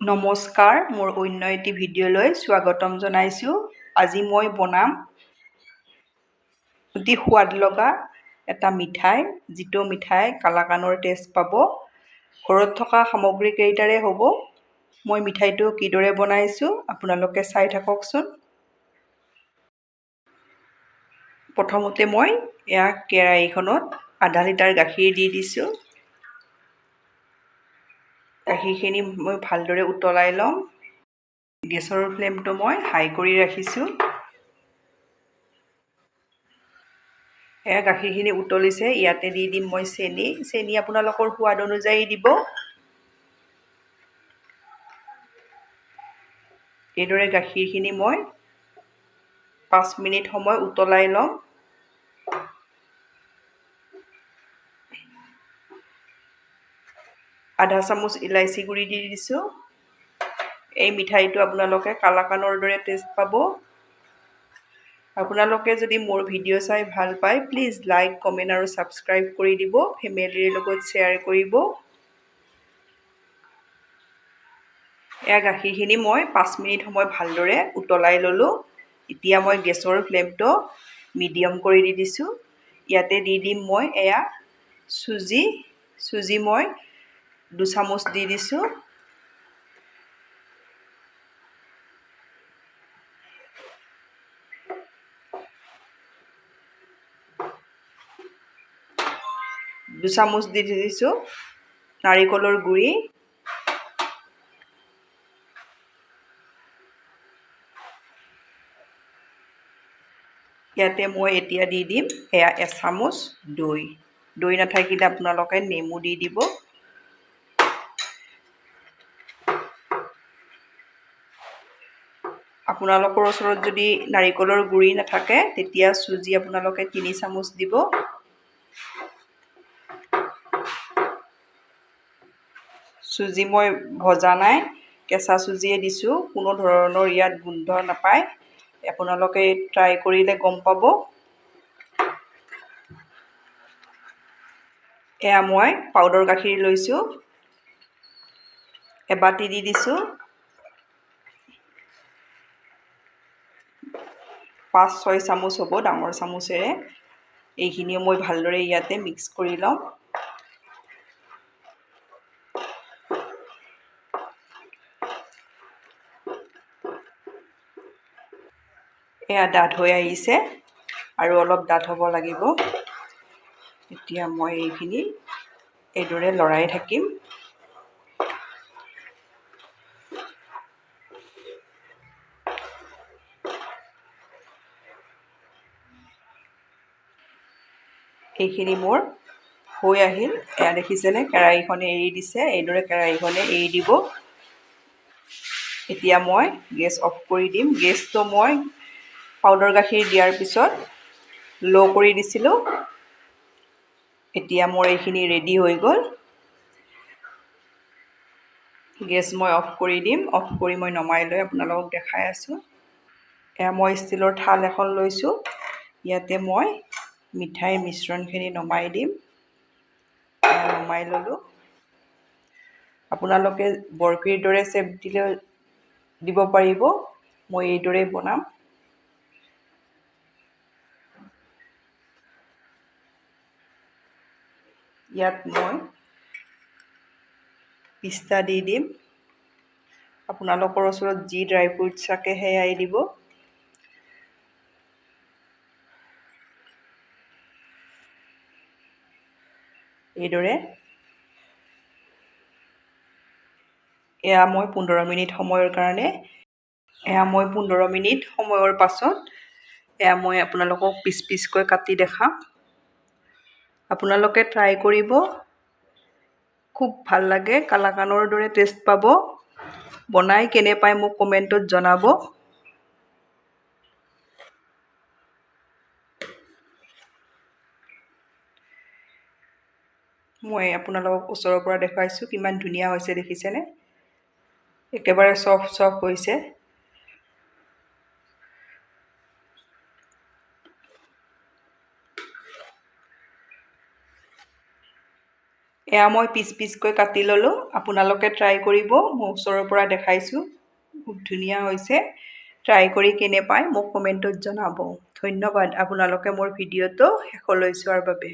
নমস্কাৰ, মোৰ অন্য এটি ভিডিঅ'লৈ স্বাগতম জনাইছোঁ। আজি মই বনাম অতি সোৱাদ লগা এটা মিঠাই, যিটো মিঠাই কালাকানৰ টেষ্ট পাব। ঘৰত থকা সামগ্ৰীকেইটাৰে হ'ব। মই মিঠাইটো কিদৰে বনাইছোঁ আপোনালোকে চাই থাককচোন। প্ৰথমতে মই কেৰাহীখনত আধা লিটাৰ গাখীৰ দি দিছোঁ। গাখীৰখিনি মই ভালদৰে উতলাই ল'ম। গেছৰ ফ্লেমটো মই হাই কৰি ৰাখিছোঁ। গাখীৰখিনি উতলিছে, ইয়াতে দি দিম মই চেনি। চেনি আপোনালোকৰ সোৱাদ অনুযায়ী দিব। এইদৰে গাখীৰখিনি মই 5 মিনিট সময় উতলাই ল'ম। আধা চামুচ ইলাইচি গুড়ি দি দিছোঁ। এই মিঠাইটো আপোনালোকে কালাকানৰ দৰে টেষ্ট পাব। আপোনালোকে যদি মোৰ ভিডিঅ' চাই ভাল পায়, প্লিজ লাইক, কমেণ্ট আৰু ছাবস্ক্ৰাইব কৰি দিব। ফেমিলিৰ লগত শ্বেয়াৰ কৰিব। গাখীৰখিনি মই 5 মিনিট সময় ভালদৰে উতলাই ল'লোঁ। এতিয়া মই গেছৰ ফ্লেমটো মিডিয়াম কৰি দি দিছোঁ। ইয়াতে দি দিম মই চুজি মই 2 চামুচ দি দিছোঁ। দুচামুচ দি দিছোঁ নাৰিকলৰ গুড়ি। ইয়াতে মই এতিয়া দি দিম 1 চামুচ দৈ। দৈ নাথাকিলে আপোনালোকে নেমু দি দিব। আপোনালোকৰ ওচৰত যদি নাৰিকলৰ গুড়ি নাথাকে, তেতিয়া চুজি আপোনালোকে 3 চামুচ দিব। চুজি মই ভজা নাই, কেঁচা চুজিয়ে দিছোঁ। কোনো ধৰণৰ ইয়াত গোন্ধ নাপায়। আপোনালোকে ট্ৰাই কৰিলে গম পাব। মই পাউডাৰ গাখীৰ লৈছোঁ। এবাটি দি দিছোঁ। 5-6 চামুচ হ'ব ডাঙৰ চামুচেৰে। এইখিনিও মই ভালদৰে ইয়াতে মিক্স কৰি ল'ম। ডাঠ হৈ আহিছে আৰু অলপ ডাঠ হ'ব লাগিব। এতিয়া মই এইখিনি এইদৰে লৰাই থাকিম। এইখিনি মোৰ হৈ আহিল। দেখিছেনে, কেৰাহীখনে এৰি দিছে। এইদৰে কেৰাহীখনে এৰি দিব। এতিয়া মই গেছ অফ কৰি দিম। গেছটো মই পাউডাৰ গাখীৰ দিয়াৰ পিছত ল' কৰি দিছিলোঁ। এতিয়া মোৰ এইখিনি ৰেডি হৈ গ'ল। গেছ মই অফ কৰি দিম। অফ কৰি মই নমাই লৈ আপোনালোকক দেখাই আছোঁ। মই ষ্টীলৰ থাল এখন লৈছোঁ। ইয়াতে মই মিঠাইৰ মিশ্ৰণখিনি নমাই দিম। নমাই ল'লোঁ। আপোনালোকে বৰফিৰ দৰে শ্বেপ দিলেও দিব পাৰিব। মই এইদৰেই বনাম। ইয়াত মই পিস্তা দি দিম। আপোনালোকৰ ওচৰত যি ড্ৰাই ফ্ৰুটছ থাকে সেয়াই দিব। এইদৰে মই 15 মিনিট সময়ৰ পাছত মই আপোনালোকক পিচ পিচকৈ কাটি দেখাম। আপোনালোকে ট্ৰাই কৰিব। খুব ভাল লাগে, কালাকানৰ দৰে টেষ্ট পাব। বনাই কেনে পায় মোক কমেণ্টত জনাব। মই আপোনালোকক ওচৰৰ পৰা দেখুৱাইছোঁ, কিমান ধুনীয়া হৈছে দেখিছেনে। একেবাৰে চফ্ট হৈছে। এয়া মই পিচ পিচকৈ কাটি ল'লোঁ। আপোনালোকে ট্ৰাই কৰিব, মই ওচৰৰ পৰা দেখাইছোঁ। খুব ধুনীয়া হৈছে। ট্ৰাই কৰি কেনে পায় মোক কমেণ্টত জনাব। ধন্যবাদ আপোনালোকে মোৰ ভিডিঅ'টো শেষলৈ চোৱাৰ বাবে।